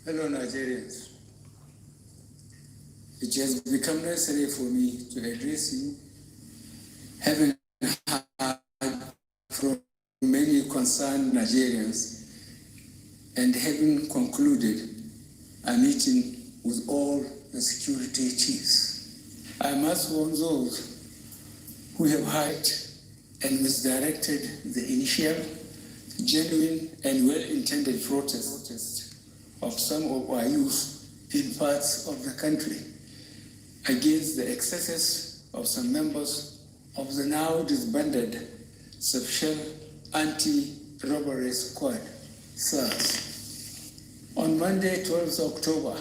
Fellow Nigerians, it has become necessary for me to address you, having heard from many concerned Nigerians and having concluded a meeting with all the security chiefs. I must warn those who have hijacked and misdirected the initial, genuine and well-intended protest of some of our youth in parts of the country against the excesses of some members of the now disbanded Special Anti-Robbery Squad, SARS. On Monday, 12th October,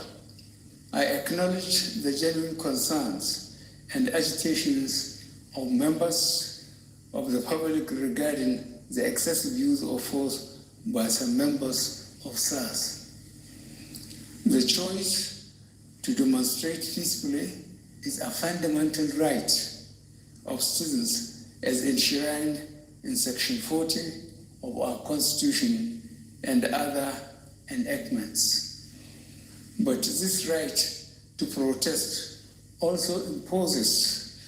I acknowledged the genuine concerns and agitations of members of the public regarding the excessive use of force by some members of SARS. The choice to demonstrate peacefully is a fundamental right of citizens as enshrined in Section 40 of our Constitution and other enactments. But this right to protest also imposes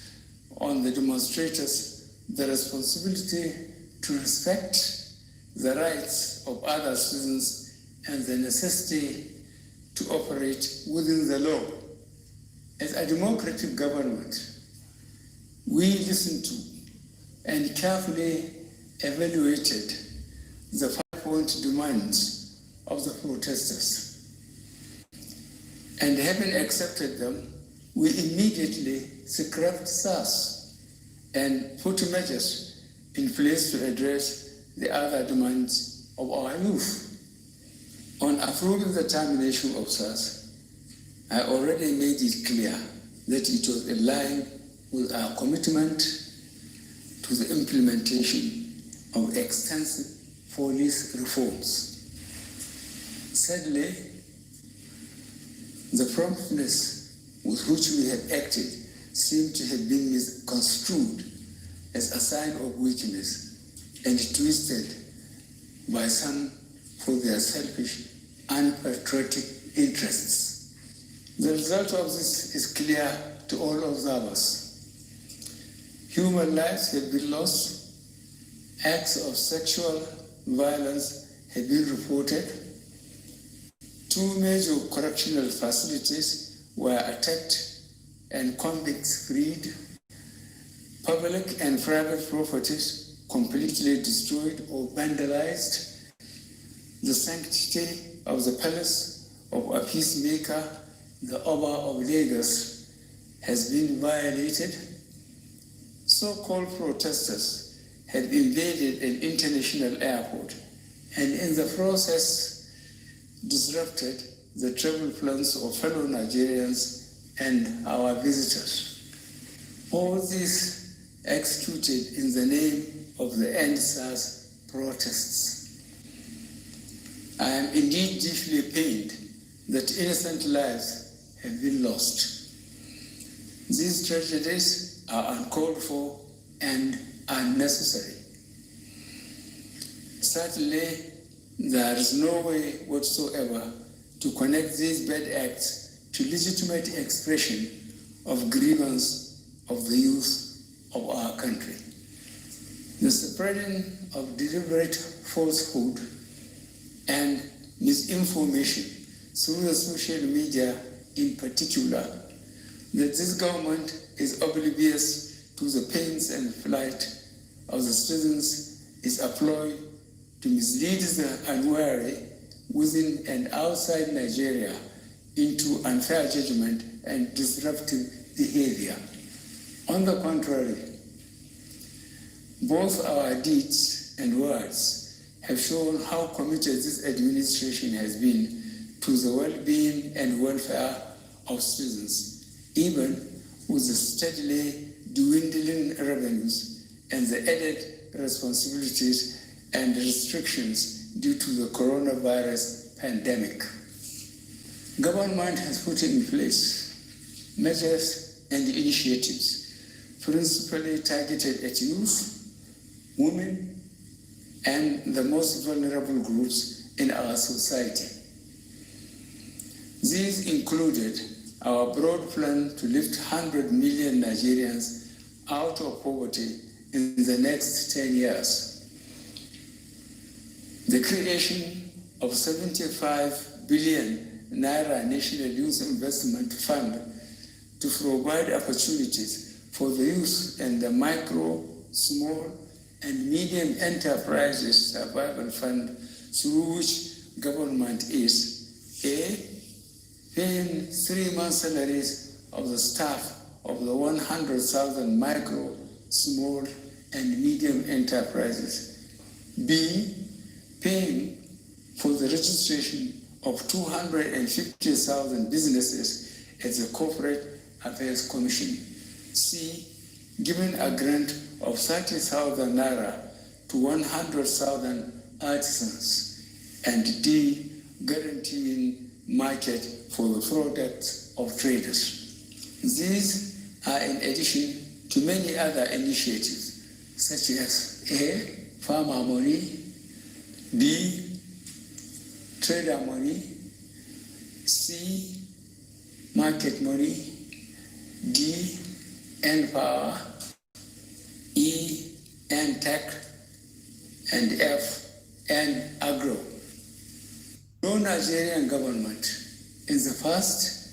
on the demonstrators the responsibility to respect the rights of other citizens and the necessity to operate within the law. As a democratic government, we listened to and carefully evaluated the 5-point demands of the protesters. And having accepted them, we immediately scrapped SARS and put measures in place to address the other demands of our youth. On approving the termination of SARS, I already made it clear that it was in line with our commitment to the implementation of extensive police reforms. Sadly, the promptness with which we have acted seemed to have been misconstrued as a sign of weakness and twisted by some for their selfish and patriotic interests. The result of this is clear to all observers. Human lives have been lost, acts of sexual violence have been reported, 2 major correctional facilities were attacked and convicts freed, public and private properties completely destroyed or vandalized, the sanctity of the palace of a peacemaker, the Oba of Lagos, has been violated. So-called protesters had invaded an international airport and in the process disrupted the travel plans of fellow Nigerians and our visitors. All this executed in the name of the End SARS protests. I am indeed deeply pained that innocent lives have been lost. These tragedies are uncalled for and unnecessary. Certainly, there is no way whatsoever to connect these bad acts to legitimate expression of grievance of the youth of our country. The spreading of deliberate falsehood and misinformation through the social media in particular, that this government is oblivious to the pains and plight of the citizens is a ploy to mislead the unwary within and outside Nigeria into unfair judgment and disruptive behavior. On the contrary, both our deeds and words have shown how committed this administration has been to the well-being and welfare of citizens, even with the steadily dwindling revenues and the added responsibilities and restrictions due to the coronavirus pandemic. Government has put in place measures and initiatives principally targeted at youth, women, and the most vulnerable groups in our society. These included our broad plan to lift 100 million Nigerians out of poverty in the next 10 years. The creation of 75 billion Naira National Youth Investment Fund to provide opportunities for the youth and the micro, small, and medium enterprises survival fund, through which government is A, paying 3 months' salaries of the staff of the 100,000 micro, small, and medium enterprises. B, paying for the registration of 250,000 businesses at the Corporate Affairs Commission. C, giving a grant of 30,000 Naira to 100,000 artisans. And D, guaranteeing market for the products of traders. These are in addition to many other initiatives, such as A, farmer money, B, trader money, C, market money, D, N-Power, E, N-Tech, and F, N-Agro. No Nigerian government in the past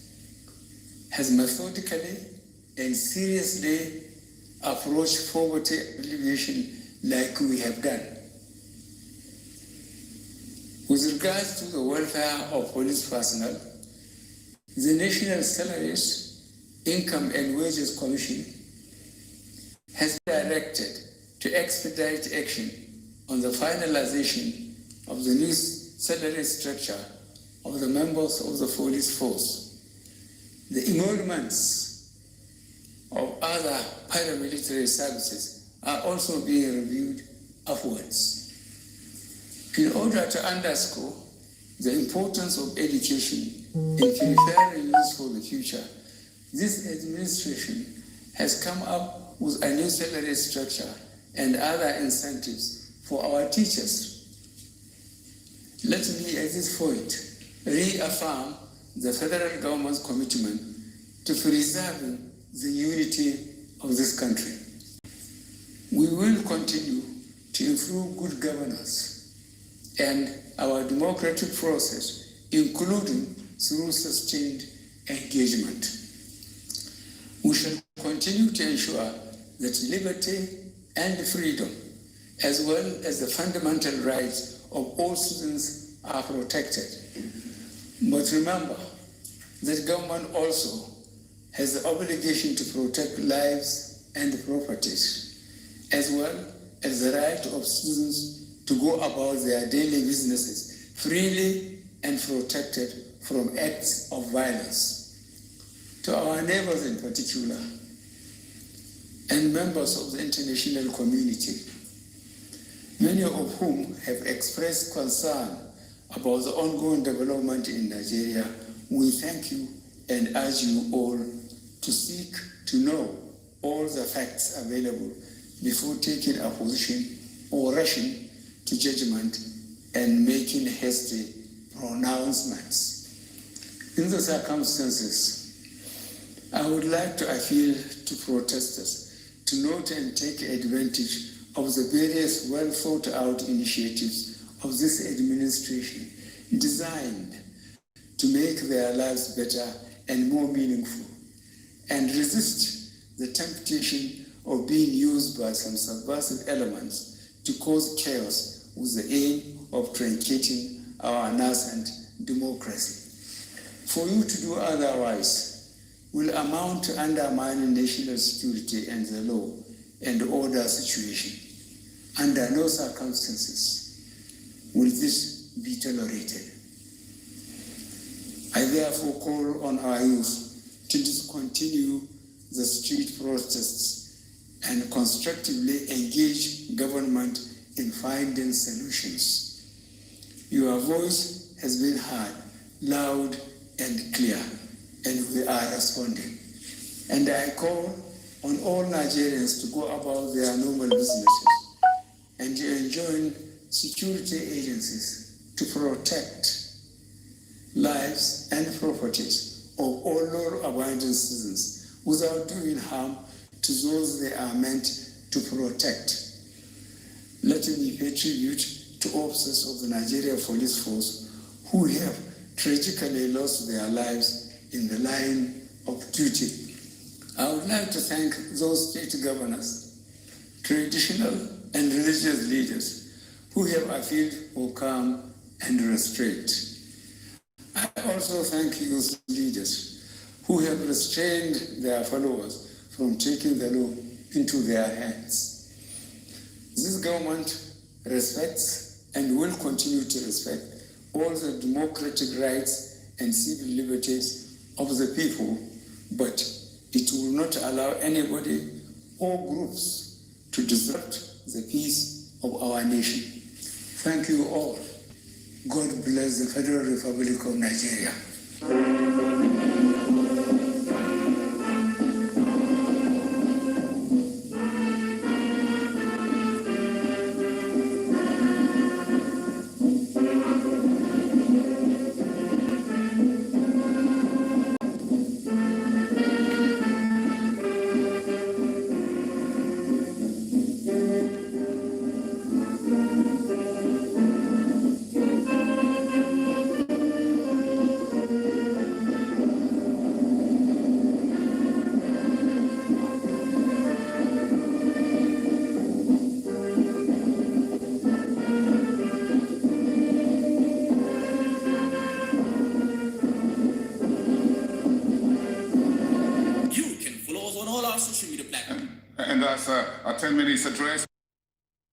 has methodically and seriously approached poverty alleviation like we have done. With regards to the welfare of police personnel, the National Salaries, Income and Wages Commission has been directed to expedite action on the finalization of the new salary structure of the members of the police force. The emoluments of other paramilitary services are also being reviewed upwards. In order to underscore the importance of education in preparing youth for the future, this administration has come up with a new salary structure and other incentives for our teachers. Let me at this point reaffirm the federal government's commitment to preserving the unity of this country. We will continue to improve good governance and our democratic process, including through sustained engagement. We shall continue to ensure that liberty and freedom, as well as the fundamental rights of all citizens, are protected. But remember that government also has the obligation to protect lives and properties, as well as the right of citizens to go about their daily businesses freely and protected from acts of violence. To our neighbors in particular, and members of the international community, many of whom have expressed concern about the ongoing development in Nigeria, we thank you and urge you all to seek to know all the facts available before taking a position or rushing to judgment and making hasty pronouncements. In the circumstances, I would like to appeal to protesters to note and take advantage of the various well-thought-out initiatives of this administration designed to make their lives better and more meaningful, and resist the temptation of being used by some subversive elements to cause chaos with the aim of truncating our nascent democracy. For you to do otherwise will amount to undermining national security and the law and order situation. Under no circumstances will this be tolerated. I therefore call on our youth to discontinue the street protests and constructively engage government in finding solutions. Your voice has been heard, loud and clear, and we are responding. And I call on all Nigerians to go about their normal businesses and to enjoin security agencies to protect lives and properties of all law-abiding citizens without doing harm to those they are meant to protect. Let me pay tribute to officers of the Nigeria Police Force who have tragically lost their lives in the line of duty. I would like to thank those state governors, traditional and religious leaders who have appealed for calm and restraint. I also thank youth leaders who have restrained their followers from taking the law into their hands. This government respects and will continue to respect all the democratic rights and civil liberties of the people, but it will not allow anybody or groups to disrupt the peace of our nation. Thank you all. God bless the Federal Republic of Nigeria. And that's a 10 minutes address.